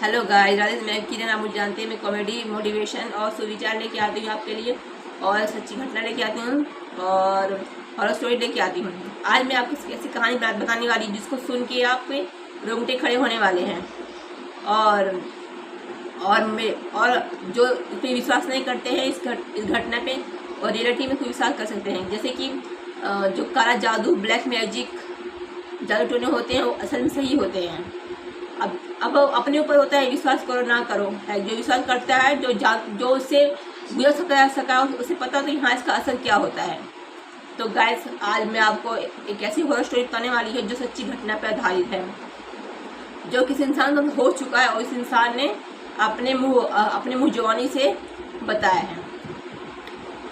Hello guys, Radhe. मैं किरण, आप मुझे जानते हैं। मैं कॉमेडी, मोटिवेशन और सुविचार लेके आती हूँ आपके लिए, और सच्ची घटना लेके आती हूँ, और हॉरर स्टोरी लेके आती हूँ। आज मैं आपको ऐसी कहानी बताने वाली हूँ जिसको सुन के आपके रोंगटे खड़े होने वाले हैं। और और जो इस पर विश्वास नहीं करते हैं, इस घटना पे और रियलिटी में कोई विश्वास कर सकते हैं। जैसे कि जो काला जादू, ब्लैक मैजिक, जादू टोने होते हैं वो असल में सही होते हैं। अब अपने ऊपर होता है, विश्वास करो ना करो। है जो विश्वास करता है, जो उससे गुजर सका उसे पता तो यहाँ इसका असर क्या होता है। तो गाइस, आज मैं आपको एक ऐसी हॉरर स्टोरी बताने वाली है जो सच्ची घटना पर आधारित है, जो किसी इंसान का हो चुका है और इस इंसान ने अपने मुंह जवानी से बताया है।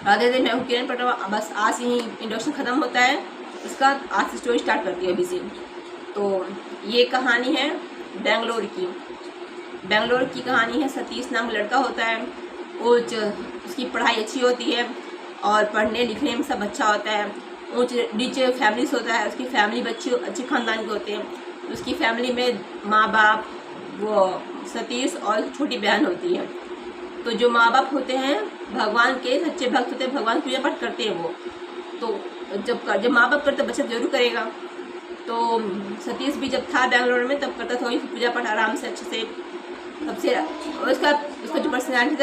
राधे राधे, मैं हूँ किरण पटवा। बस आज ही इंट्रोडक्शन ख़त्म होता है, इसका आज से स्टोरी स्टार्ट करती है अभी से। तो ये कहानी है बेंगलोर की कहानी है। सतीश नाम लड़का होता है। वो उसकी पढ़ाई अच्छी होती है और पढ़ने लिखने में सब अच्छा होता है। ऊँच नीच फैमिलीज होता है। उसकी फैमिली बच्चे अच्छे ख़ानदान के होते हैं। उसकी फैमिली में माँ बाप, वो सतीश और छोटी बहन होती है। तो जो माँ बाप होते हैं भगवान के सच्चे भक्त होते हैं, भगवान की पूजा पाठ करते हैं वो। तो जब माँ बाप करते बच्चा जरूर करेगा। तो सतीश भी जब था बेंगलोर में तब करता था वही पूजा पाठ आराम से अच्छे से सबसे। और उसका जो पर्सनैलिटी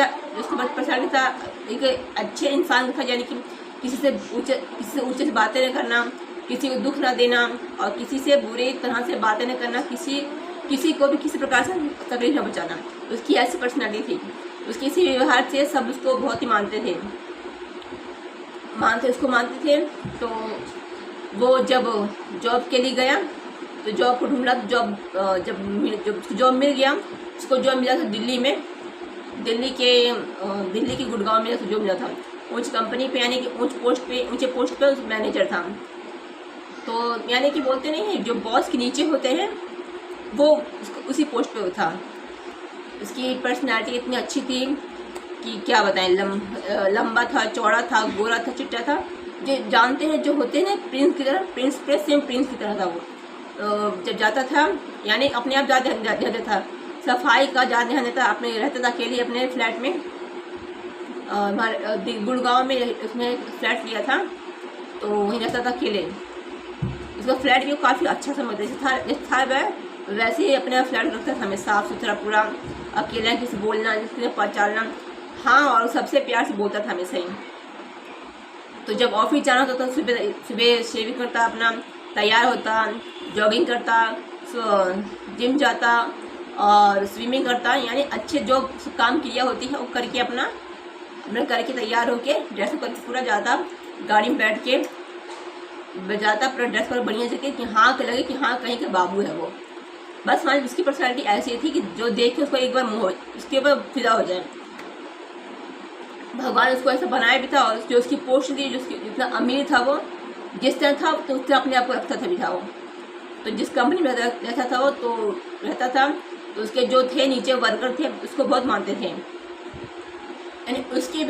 था एक अच्छे इंसान था, यानी कि किसी से ऊँचे से बातें न करना, किसी को दुख ना देना और किसी से बुरी तरह से बातें न करना, किसी को भी किसी प्रकार से तकलीफ न पहुँचाना। उसकी ऐसी पर्सनैलिटी थी। उसके इसी व्यवहार से सब उसको बहुत ही मानते थे। तो वो जब जॉब के लिए गया तो जॉब को ढूंढा। जब जॉब मिल गया, उसको जॉब मिला था दिल्ली के गुड़गांव में जॉब मिला था। ऊंच कंपनी पे, यानी कि ऊंचे पोस्ट पे उस मैनेजर था। तो यानी कि बोलते नहीं है, जो बॉस के नीचे होते हैं वो उसी पोस्ट पे था। उसकी पर्सनैलिटी इतनी अच्छी थी कि क्या बताएं। लंबा था, चौड़ा था, गोरा था, चिट्टा था। जो जानते हैं, जो होते हैं प्रिंस की तरह, सेम प्रिंस की तरह था वो। जब जाता था, यानी अपने आप जाता था। सफाई का ज़्यादा ध्यान देता। अपने रहता था अकेले अपने फ्लैट में। हमारे गुड़गांव में उसने फ्लैट लिया था, तो वहीं रहता था अकेले। उसका फ्लैट भी काफ़ी अच्छा समझता था वह, वैसे ही अपना फ्लैट रखता था। हमें साफ़ सुथरा पूरा, अकेला, किसी बोलना, किसी पहचानना, हाँ, और सबसे प्यार से बोलता था हमेशा ही। तो जब ऑफिस जाना होता तो सुबह शेविंग करता, अपना तैयार होता, जॉगिंग करता, जिम जाता और स्विमिंग करता। यानी अच्छे जो काम क्रिया होती है वो करके अपना करके तैयार होके ड्रेस करके पूरा जाता, गाड़ी में बैठ के जाता, पूरा ड्रेस पर बढ़िया जगह कि हाँ लगे कि हाँ कहीं का बाबू है वो। बस हाँ, उसकी पर्सनैलिटी ऐसी थी कि जो देख के उसको एक बार उसके ऊपर फिदा हो जाए। भगवान उसको ऐसा बनाया भी था, और जो उसकी पोस्ट थी, जो जितना अमीर था वो, जिस तरह था तो उस तरह अपने आप को रखता था भी था वो। तो जिस कंपनी में रहता था वो, तो रहता था, तो उसके जो थे नीचे वर्कर थे उसको बहुत मानते थे। यानी उसके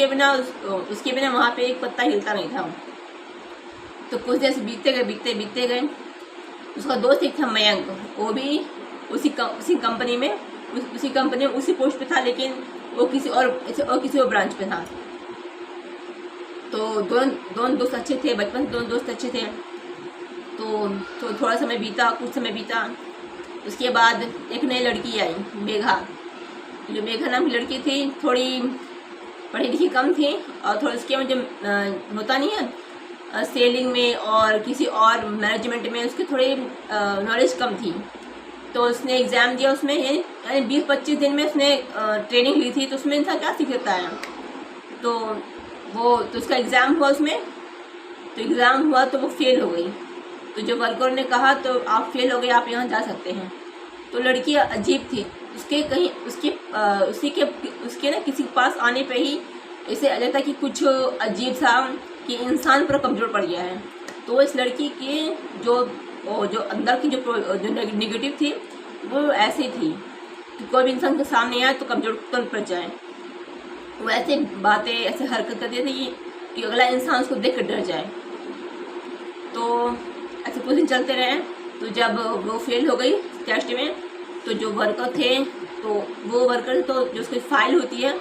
बिना वहाँ पे एक पत्ता हिलता नहीं था। तो कुछ देर से बीतते गए। उसका दोस्त एक था मयंक, वो भी उसी कंपनी में उसी पोस्ट पे था, लेकिन वो किसी और ब्रांच पे था। तो दोनों दोस्त अच्छे थे, बचपन से दोनों दोस्त अच्छे थे। तो थोड़ा समय बीता, कुछ समय बीता। उसके बाद एक नई लड़की आई, मेघा। जो मेघा नाम की लड़की थी, थोड़ी पढ़ी लिखी कम थी, और थोड़ा उसके में जो होता नहीं है सेलिंग में और किसी और मैनेजमेंट में उसकी थोड़ी नॉलेज कम थी। तो उसने एग्ज़ाम दिया, उसमें यानी 20-25 दिन में उसने ट्रेनिंग ली थी। तो उसमें इंसान क्या सीखता है। तो उसका एग्ज़ाम हुआ उसमें। तो एग्ज़ाम हुआ तो वो फेल हो गई। तो जो वर्कर ने कहा, तो आप फेल हो गए, आप यहाँ जा सकते हैं। तो लड़की अजीब थी। उसके ना किसी के पास आने पे ही ऐसे लगता कि कुछ अजीब सा, कि इंसान पर कमज़ोर पड़ गया है। तो इस लड़की की जो अंदर की जो नेगेटिव थी वो ऐसी थी कि कोई भी इंसान के सामने आए तो कमज़ोर तुरंत पड़ जाए। वो ऐसे बातें, ऐसे हरकत करती थी कि अगला इंसान उसको देख कर डर जाए। तो ऐसे कुछ दिन चलते रहे। तो जब वो फेल हो गई टेस्ट में, तो जो वर्कर थे तो वो वर्कर तो जो उसकी फाइल होती है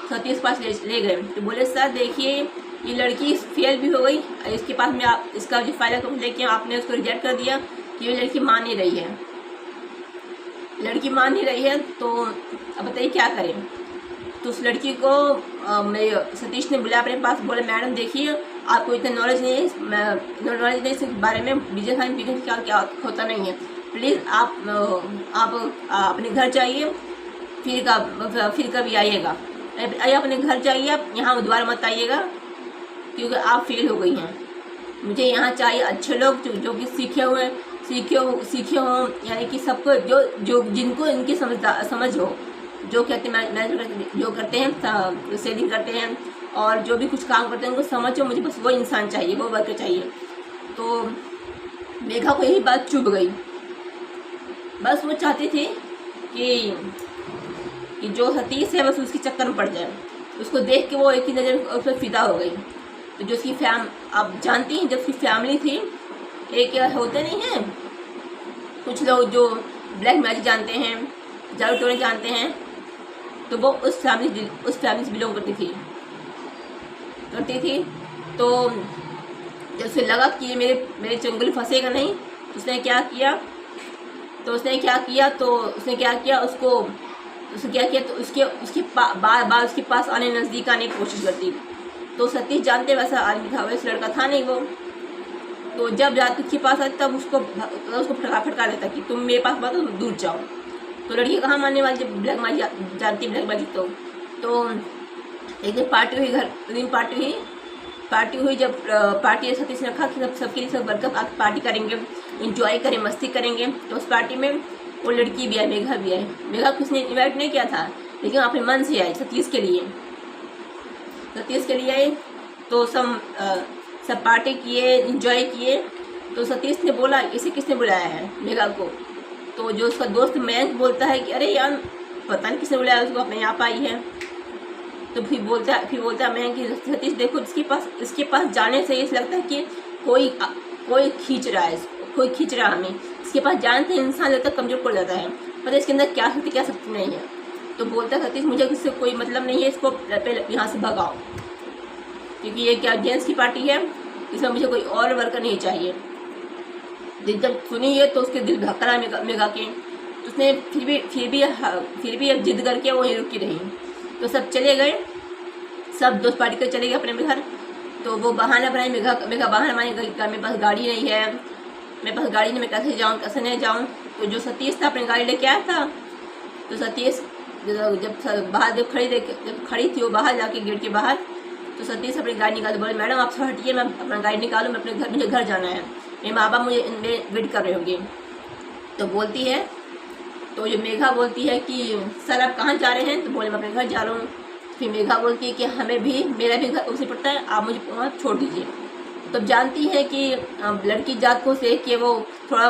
सतीश के पास ले गए। तो बोले सर देखिए ये लड़की फेल भी हो गई, इसके पास में आप इसका जो फाइल है लेके आपने उसको रिजेक्ट कर दिया कि ये लड़की मान नहीं रही है, लड़की मान नहीं रही है, तो अब बताइए क्या करें। तो उस लड़की को सतीश ने बुलाया अपने पास, बोले मैडम देखिए आपको इतना नॉलेज नहीं है, नॉलेज नहीं इस बारे में, बिजनेस क्या होता नहीं है, प्लीज़ आप अपने घर जाइए, फिर कभी आइएगा, अपने घर जाइए, आप यहाँ दोबारा मत आइएगा क्योंकि आप फेल हो गई हैं। मुझे यहाँ चाहिए अच्छे लोग जो कि सीखे हों, यानी कि सबको जो जिनको इनकी समझ हो, जो कहते हैं जो करते हैं सेलिंग करते हैं और जो भी कुछ काम करते हैं उनको समझ हो, मुझे बस वो इंसान चाहिए, वो वर्कर चाहिए। तो मेघा को यही बात चुभ गई, बस वो चाहती थी कि जो सतीश है बस उसके चक्कर में पड़ जाए, उसको देख के वो एक ही नज़र उस पर फिदा हो गई। तो जो उसकी आप जानती हैं जब उसकी फैमिली थी, एक होते नहीं हैं कुछ लोग जो ब्लैक मैजिक जानते हैं, जादू टोने जानते हैं, तो वो उस फैमिली से बिलोंग करती थी। तो जब उसे लगा कि ये मेरे चंगुल फंसेगा नहीं, उसने क्या किया तो उसने उसके बार उसके पास आने नज़दीक आने की कोशिश करती। तो सतीश जानते वैसा आदमी था, वैसा लड़का था नहीं वो। तो जब जाती उसके पास आती तब उसको फटका देता कि तुम मेरे पास मत, तुम दूर जाओ। तो लड़की कहाँ मानने वाली, जब ब्लैक मैजिक जानती ब्लैक मैजिक। तो एक दिन पार्टी हुई जब पार्टी सतीश ने रखा कि सबके लिए सब वर्कर पार्टी करेंगे, इंजॉय करें, मस्ती करेंगे। तो उस पार्टी में वो लड़की भी आई, मेघा भी आई। मेघा किसने इन्वाइट नहीं किया था, लेकिन अपने मन से आई सतीश के लिए आई। तो सब पार्टी किए, इंजॉय किए। तो सतीश ने बोला इसे किसने बुलाया है मेघा को। तो जो उसका दोस्त मयंक बोलता है कि अरे यार पता नहीं किसने बुलाया उसको, अपने यहाँ आई है। तो फिर बोलता है मयंक कि सतीश देखो इसके पास जाने से ऐसा लगता है कि कोई खींच रहा है, हमें इसके पास जाने से इंसान लगता है कमजोर पड़ जाता है, पता इसके अंदर क्या शक्ति नहीं है। तो बोलता है सतीश मुझे किससे कोई मतलब नहीं है, इसको पहले यहाँ से भगाओ, क्योंकि ये क्या जेंट्स की पार्टी है, इसमें मुझे कोई और वर्कर नहीं चाहिए। जब सुनी है तो उसके दिल धड़का मेघा के। तो उसने फिर भी अब जिद करके वहीं रुकी रही। तो सब चले गए, सब दोस्त पार्टी कर चले गए अपने घर। तो वो बहाना बनाई, मेघा बहाना बनाई मेरे पास गाड़ी नहीं है, मैं कैसे जाऊँ, कैसे नहीं जाऊँ। तो जो सतीश था अपनी गाड़ी लेके आया था। तो सतीश जब बाहर जब खड़ी थी वो बाहर जाके गेट के बाहर, तो सतीश अपनी गाड़ी निकाल बोले मैडम आप सब हटिए, मैं अपना गाड़ी निकालूँ, मुझे घर जाना है, मेरे माँ बाप मुझे वेट कर रहे होंगे। तो बोलती है, तो जो मेघा बोलती है कि सर आप कहाँ जा रहे हैं। तो बोले मैं अपने घर जा रहा हूँ। फिर मेघा बोलती है कि मेरा भी घर उसी पड़ता है, आप मुझे वहाँ छोड़ दीजिए। तब जानती है कि लड़की जात को देख के वो थोड़ा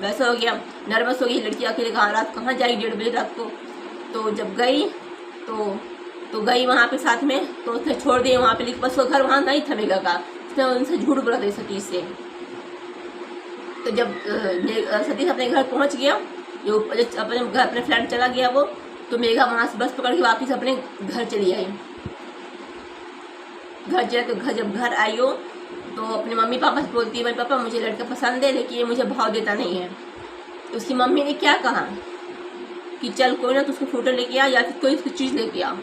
वैसा हो गया, नर्वस हो गई। लड़की अकेले कहाँ जाएगी 1:30 बजे रात को। तो जब गई तो गई वहाँ पे साथ में, तो उसने छोड़ दिया वहाँ पे, लेकिन बस वो घर वहाँ नहीं था मेघा का, उसने उनसे झूठ बोला था सतीश से। तो जब सतीश अपने घर पहुँच गया, जो अपने फ्लैट चला गया वो, तो मेघा वहाँ से बस पकड़ के वापस अपने घर चली आई। जब घर आई हो तो अपने मम्मी पापा से बोलती है, पापा मुझे लड़का पसंद है लेकिन ये मुझे भाव देता नहीं है। तो उसकी मम्मी ने क्या कहा कि चल कोई ना, तो उसको फोटो लेके आ या फिर कोई उसकी चीज़ लेके आ।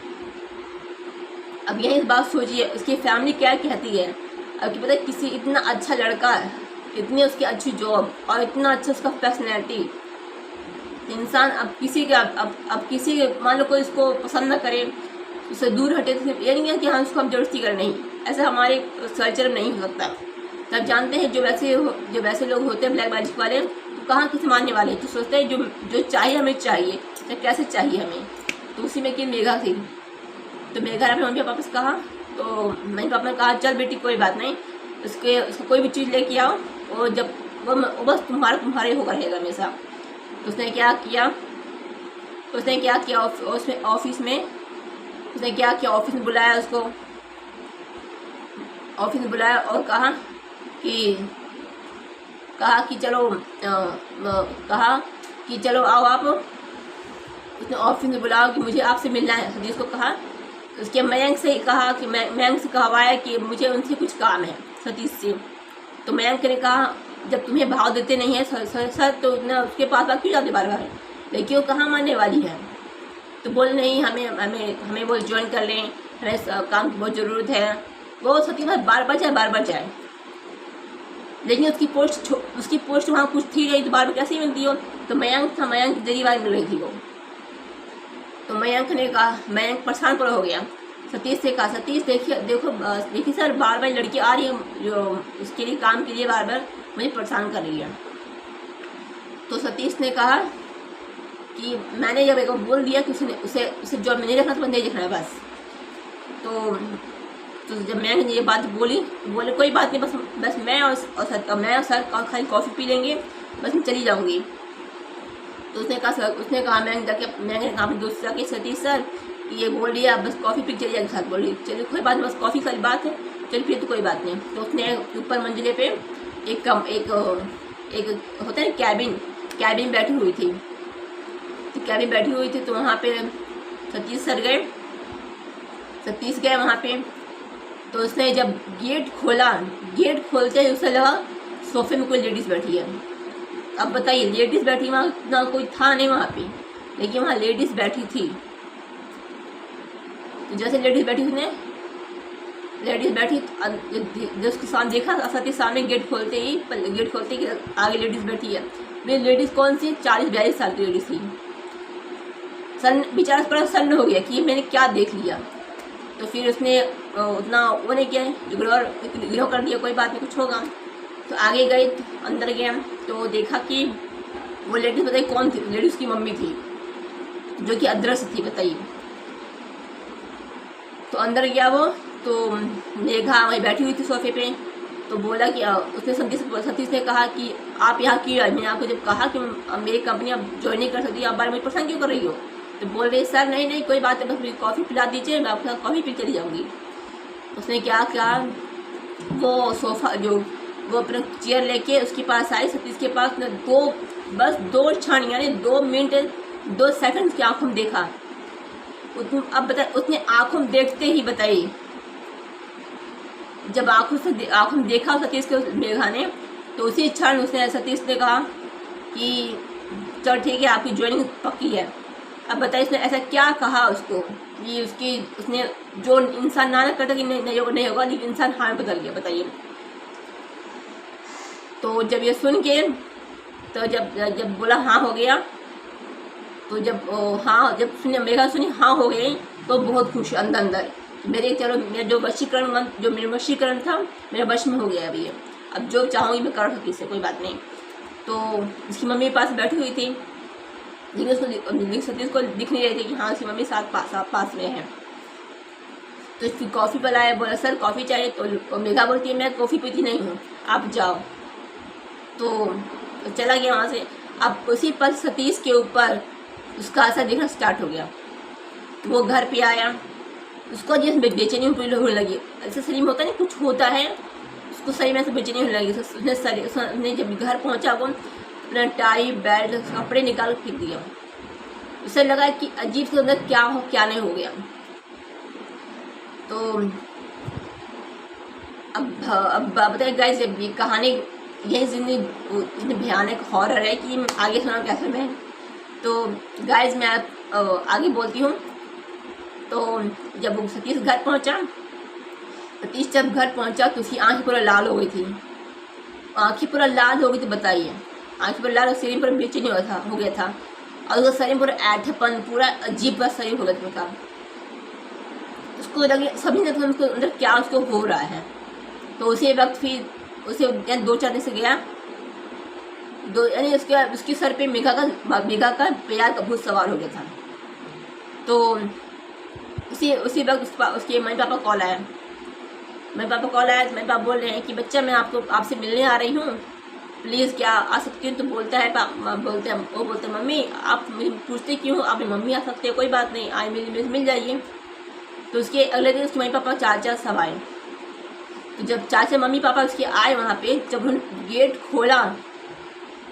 अब यही इस बात सोचिए उसकी फैमिली क्या कहती है। अब पता है किसी इतना अच्छा लड़का है, इतनी उसकी अच्छी जॉब और इतना अच्छा उसका पर्सनैलिटी, इंसान अब किसी के मान लो कोई इसको पसंद ना करे, उससे दूर हटे, तो ये नहीं है कि हाँ उसको हम जबरदस्ती करें, नहीं, ऐसा हमारे कल्चर में नहीं हो सकता। तब जानते हैं जो वैसे लोग होते हैं ब्लैक मैजिक वाले, तो कहाँ किसे मानने वाले, तो सोचते हैं जो चाहिए हमें चाहिए, तो कैसे चाहिए हमें। तो उसी में कि मेघा थी। तो मेघा ने अपने मम्मी पापा से कहा, तो मम्मी पापा ने कहा चल बेटी कोई बात नहीं, उसको कोई भी चीज़ लेके आओ, और जब वो बस तुम्हारे होकर रहेगा हमेशा। तो उसने क्या किया ऑफिस में बुलाया उसको, ऑफिस में बुलाया और कहा कि चलो आओ आप, उसने ऑफिस में बुलाया कि मुझे आपसे मिलना है। सतीश को कहा, उसके मयंक से कहा कि मयंक से कहवाया कि मुझे उनसे कुछ काम है सतीश से। तो मयंक ने कहा जब तुम्हें भाव देते नहीं है सर तो ना उसके पास बात क्यों जाते बार बार, लड़की वो कहाँ मानने वाली है। तो बोल नहीं हमें हमें हमें वो ज्वाइन कर लें, हमें काम की बहुत ज़रूरत है। वो सतीश बार बार जाए, लेकिन उसकी पोस्ट वहाँ कुछ थी नहीं, तो बार बार कैसे मिलती हो। तो मयंक था, मयंक की जगह बार मिल रही थी वो। तो मयंक ने कहा, मयंक परेशान पर हो गया, सतीश से कहा सतीश देखिए सर बार बार लड़की आ रही है जो उसके लिए काम के लिए बार बार मुझे परेशान कर रही है। तो सतीश ने कहा कि मैंने जब एक बोल दिया कि उसे जॉब में नहीं रखना तो नहीं रखना है बस। तो जब मैंने ये बात बोले कोई बात नहीं, बस मैं और सर खाली कॉफ़ी पी लेंगे, बस मैं चली जाऊँगी। तो उसने कहा मैंने कहा अपने दोस्त से जाके सतीश सर ये बोल दिया बस कॉफ़ी पी चली जाएगी साथ। बोली चलिए कोई बात नहीं, बस कॉफ़ी सारी बात है, चलिए फिर तो कोई बात नहीं। तो उसने ऊपर मंजिले पे एक होता है कैबिन बैठी हुई थी। तो वहाँ पे सतीश गए वहाँ पे। तो उसने जब गेट खोलते ही उसे लगा सोफे में कोई लेडीज़ बैठी है। अब बताइए लेडीज़ बैठी, वहाँ ना कोई था नहीं वहाँ पे, लेकिन वहाँ लेडीज़ बैठी थी। तो जैसे लेडीज़ बैठी जब उसके सामने देखा सतीश सामने गेट खोलते ही आगे लेडीज़ बैठी है। वे लेडीज़ कौन सी, 40-42 साल की लेडीज़ थी। बेचारा बड़ा सन्न हो गया कि मैंने क्या देख लिया। तो फिर उसने उतना वो नहीं किया, इग्नोर कर दिया, कोई बात नहीं कुछ होगा। तो आगे गए, अंदर गए तो देखा कि वो लेडीज़ बताइए कौन थी, लेडीज़ की मम्मी थी जो कि अदृश्य थी, बताइए। तो अंदर गया वो, तो देखा वहीं बैठी हुई थी सोफे पे। तो बोला कि उसने सतीश ने कहा कि आप यहाँ क्यों आए, मैंने आपको जब कहा कि मेरी कंपनी आप ज्वाइन नहीं कर सकती, आप बार मुझे परेशान क्यों कर रही हो। तो बोल रही सर नहीं कोई बात है, बस मुझे कॉफ़ी पिला दीजिए, मैं आपके साथ कॉफ़ी पी चली जाऊँगी। उसने क्या किया, वो सोफ़ा वो अपना चेयर लेके उसके पास आई, सतीश के पास ने बस 2 क्षण यानी 2 मिनट 2 सेकंड की आँखों में देखा। अब बताए उसने आँखों में देखते ही बताइए, जब आँखों में देखा सतीश के मेघा ने, तो उसी क्षण उसने सतीश ने कहा कि चल ठीक है आपकी ज्वाइनिंग पक्की है। अब बताइए उसने ऐसा क्या कहा उसको कि उसने जो इंसान ना करता कि नहीं होगा, लेकिन इंसान हाँ बदल गया, बताइए। तो जब ये सुन के तो जब बोला हाँ हो गया, तो जब मेघा सुनी हाँ हो गई तो बहुत खुश अंदर मेरा जो वशीकरण था मेरे वश में हो गया अभी। अब जो चाहूँगी मैं कर सकती से, कोई बात नहीं। तो उसकी मम्मी पास बैठी हुई थी, लेकिन उसको सतीश को दिख नहीं रही थी कि हाँ उसकी मम्मी पास में है। तो इसकी कॉफ़ी पिलाया, बोला सर कॉफ़ी चाहिए। तो मेघा बोलती है मैं कॉफ़ी पीती नहीं हूँ, आप जाओ। तो चला गया वहाँ से। अब उसी पर सतीश के ऊपर उसका असर दिखना स्टार्ट हो गया। वो घर पे आया, उसको जिसमें बेचैनी होने लगी, ऐसे शरीर में होता नहीं कुछ होता है, उसको शरीर में ऐसे बेचैनी होने लगी। उसने जब घर पहुँचा वो अपना टाई बेल्ट कपड़े निकाल फेंक दिया। उसे लगा कि अजीब से अंदर क्या नहीं हो गया। तो अब बताइए गाइस, ये कहानी यही इतनी भयानक हॉरर है कि आगे सुना कैसे मैं। तो गाइस मैं आगे बोलती हूँ। तो जब सतीश घर पहुँचा, तो उसकी आँखें पूरा लाल हो गई थी। बताइए आँखें पूरा लाल और शरीर पर बेचैनी हो गया था, और उसका शरीर पूरा ऐठेपन, पूरा अजीब शरीर हो गया था। उसको लगे सभी ने तो उसको अंदर क्या उसको हो रहा है। तो उसी वक्त फिर उसे 2-4 दिन से गया, यानी उसके सर पे मेघा का प्यार का भूत सवार हो गया था। तो उसी वक्त उसके मम्मी पापा कॉल आया। मम्मी पापा बोल रहे हैं कि बच्चा मैं आपसे मिलने आ रही हूँ, प्लीज़ क्या आ सकती हूँ। तो बोलते हैं मम्मी आप मुझे पूछते क्यों, आप मम्मी आ सकते हो, कोई बात नहीं, आए मिल जाइए। तो उसके अगले दिन उसके मम्मी पापा चाचा सब आए। तो जब चाचा मम्मी पापा उसके आए वहाँ पे, जब उन्होंने गेट खोला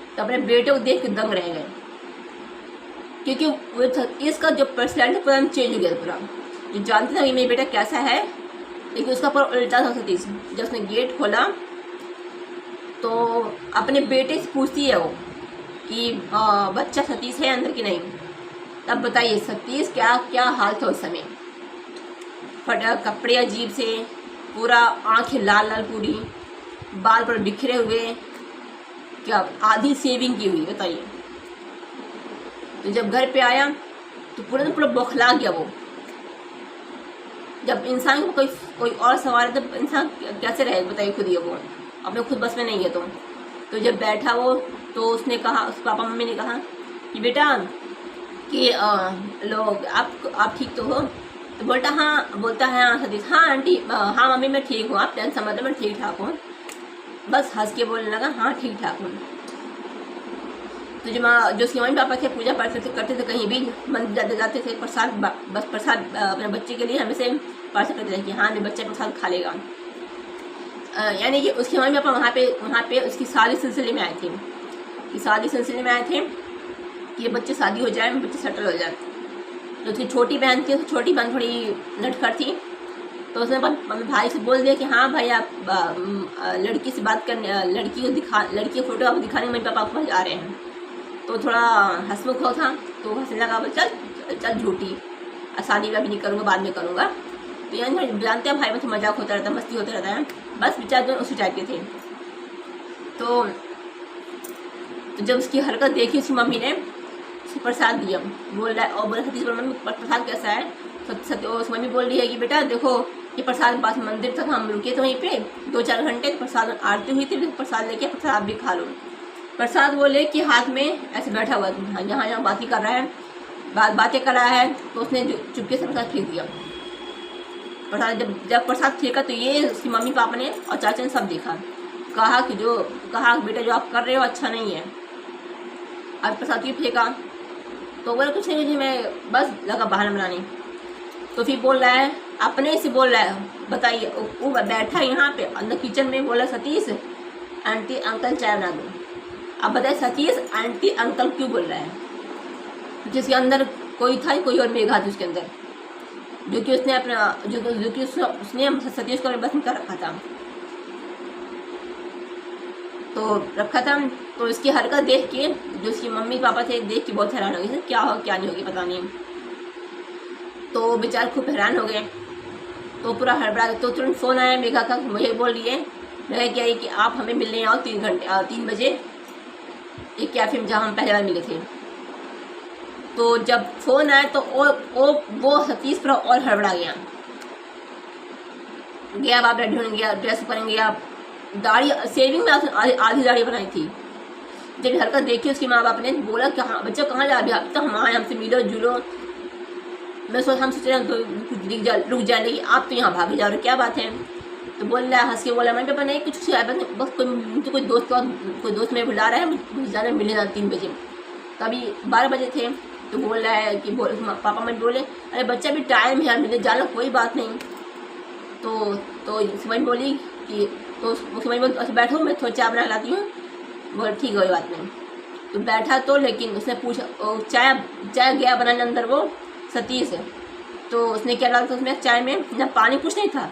तो अपने बेटे को देख के दंग रह गए। क्योंकि वो इसका जो पर्सनैलिटी पूरा चेंज हो गया पूरा। जो जानते थे मेरा बेटा कैसा है, लेकिन उसका पूरा उल्टा था सतीश। जब उसने गेट खोला तो अपने बेटे से पूछती है वो कि बच्चा सतीश है अंदर कि नहीं। तब बताइए सतीश क्या क्या हाल था उस समय। फटा कपड़े अजीब से, पूरा आँखें लाल लाल पूरी, बाल पर बिखरे हुए, क्या आधी सेविंग की हुई, बताइए। तो जब घर पे आया तो पूरा बौखला गया वो। जब इंसान को कोई और सवाल है तो इंसान कैसे रहे, बताइए खुद ही। वो अपने खुद बस में नहीं है। तो जब बैठा वो तो उसने कहा, उस पापा मम्मी ने कहा कि बेटा कि लोग आप ठीक तो हो। तो बोलता है हाँ सतीश, हाँ आंटी, हाँ मम्मी मैं ठीक हूँ, आप टेंशन मत लो, मैं ठीक ठाक हूँ। बस हंस के बोलने लगा हाँ ठीक ठाक हूँ। तो जो उसके मम्मी पापा थे पूजा पाठ करते थे, कहीं भी मंदिर जाते थे, प्रसाद बस प्रसाद अपने बच्चे के लिए हमेशा पाठ करते थे कि हाँ मेरे बच्चा प्रसाद खा लेगा। यानी कि उसके मम्मी पापा वहाँ पे उसकी शादी सिलसिले में आए थे, कि ये बच्चे शादी हो जाए, बच्चे सेटल हो जाए। तो उसकी छोटी बहन थी, छोटी बहन थोड़ी नटखट थी, तो उसने भाई से बोल दिया कि हाँ भाई आप लड़की से बात करने, लड़की की फ़ोटो आपको दिखाने मम्मी पापा आपके पास आ रहे हैं। तो थोड़ा हंसमुख हो था, तो हंसने लगा, चल झूठी, शादी में भी नहीं करूँगा, बाद में करूँगा। तो यानी जानते हैं भाई में तो मजाक होता रहता है, मस्ती होता रहता है, बस बेचारे दोनों उसी टाइप के थे। तो जब उसकी हरकत देखी उसकी मम्मी ने, उसको प्रसाद दिया, बोल रहा है और बोला सतीश मम्मी प्रसाद कैसा है। उस मम्मी बोल रही है कि बेटा देखो ये प्रसाद के पास मंदिर था, हम रुके थे वहीं पे 2-4 घंटे, प्रसाद आरती हुई थी, प्रसाद लेके प्रसाद भी खा लो। प्रसाद वो ले कि हाथ में ऐसे बैठा हुआ यहाँ बातें कर रहा है, बातें कर रहा है। तो उसने चुपके से प्रसाद फेंक दिया। प्रसाद जब प्रसाद फेंका तो ये उसकी मम्मी पापा ने और चाचा ने सब देखा। कहा बेटा जो आप कर रहे हो अच्छा नहीं है। अब प्रसाद भी फेंका तो बोला कुछ नहीं, मैं बस लगा बहाना बनाने। तो फिर बोल रहा है, अपने से बोल रहा है, बताइए। वो बैठा यहाँ पे अंदर किचन में, बोला सतीश आंटी अंकल चाय बना दो। अब बताइए सतीश आंटी अंकल क्यों बोल रहा है, जिसके अंदर कोई था, कोई और मेघा थी उसके अंदर, जो कि उसने अपना जो कि उसने सतीश को बस में कर रखा था। तो इसकी हरकत देख के जो उसकी मम्मी पापा थे देख के बहुत हैरान हो गए, क्या हो क्या नहीं होगी पता नहीं। तो बेचारे खूब हैरान हो गए। तो पूरा हड़बड़ा, तो तुरंत फ़ोन आया मेघा का, मुझे बोल रही है मेघा क्या है कि आप हमें मिलने आओ 3 बजे एक कैफे में जहाँ हम पहले बार मिले थे। तो जब फ़ोन आया तो वो सतीश पूरा और हड़बड़ा गया। आप रेडी होने गया, ड्रेस पहन गया, दाढ़ी सेविंग में आधी दाढ़ी बनाई थी। जब हरकत देखी उसके माँ बाप ने, बोला कि हाँ बच्चा कहाँ जा रही है, अब तो हम आए, हमसे मिलो जुलो। हम सोच रहे हैं तो रुक जा, लेकिन आप तो यहाँ भागे जा रहे हो, क्या बात है। तो बोल रहा है, हंस के बोला, मम्मी पापा नहीं कुछ, बस कोई दोस्त में बुला रहा है, मुझे जाना मिलने जाना 3 बजे। तभी 12 बजे थे। तो बोल रहा है कि पापा मम्मी बोले अरे बच्चा भी टाइम है यार, मिलने जाना, कोई बात नहीं। तो समझ बोली कि तो समझ बोल अच्छा बैठो, मैं थोड़ी चाय बना लाती हूँ। बोल ठीक है कोई बात नहीं। तो बैठा तो, लेकिन उसने पूछा चाय गया बनाने अंदर वो सतीश। तो उसने क्या डाला था उसमें, चाय में ना पानी कुछ नहीं था,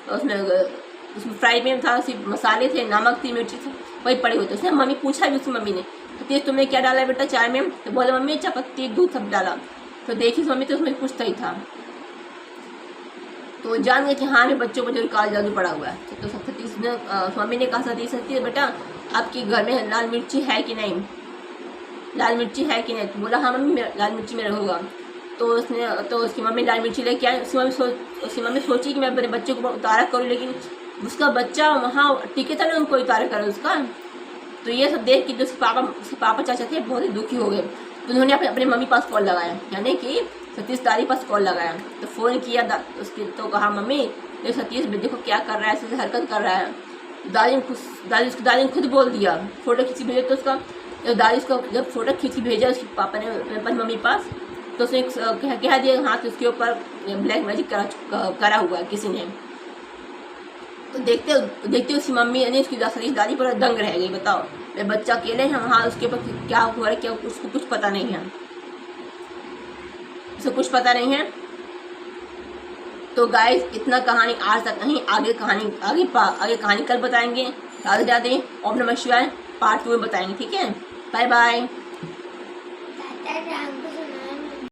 तो उसमें फ्राई पैन था, सिर्फ मसाले थे, नमक थी, मिर्ची थी, वही पड़े हुए थे। उसने मम्मी पूछा भी उसकी मम्मी ने, सतीश तुमने क्या डाला है बेटा चाय में। तो बोला मम्मी चाय पत्ती दूध सब डाला। तो देखी मम्मी तो उसमें कुछ ही था। तो जान गए कि हाँ मेरे बच्चों को जो काला जादू पड़ा हुआ है। तो सतीश ने मम्मी ने कहा सतीश बेटा आपके घर में लाल मिर्ची है कि नहीं, लाल मिर्ची है कि नहीं। तो बोला हाँ मम्मी लाल मिर्ची में होगा। तो उसकी मम्मी लाल मिर्ची लेके आई। उसकी मम्मी सोची कि मैं अपने बच्चे को उतारा करूँ, लेकिन उसका बच्चा वहाँ टिके था ना, उनको उतारा करो उसका। तो ये सब देख के जो उसके पापा चाचा थे बहुत ही दुखी हो गए। तो उन्होंने अपने मम्मी पास कॉल लगाया, यानी कि सतीश दादी पास कॉल लगाया। तो फ़ोन किया उसकी, तो कहा मम्मी ये सतीश देखो क्या कर रहा है, ऐसे हरकत कर रहा है। दादी ने खुद बोल दिया, फ़ोटो खींची भेजा। तो उसका दादी उसको जब फ़ोटो खींची भेजा उसके पापा ने अपनी मम्मी पास, तो उसने कह दिया हाथ उसके ऊपर ब्लैक मैजिक करा हुआ है किसी ने। तो देखते उसकी मम्मी यानी उसकी सतीश दादी पर दंग रह गई। बताओ मेरे बच्चा अकेले हैं वहाँ, उसके ऊपर क्या हुआ है, क्या उसको कुछ पता नहीं है। उसे कुछ पता नहीं है। तो गाइस इतना कहानी आज तक नहीं, आगे कहानी कल बताएंगे। राधे राधे, ओम नमः शिवाय, पार्ट 2 में बताएंगे। ठीक है, बाय बाय।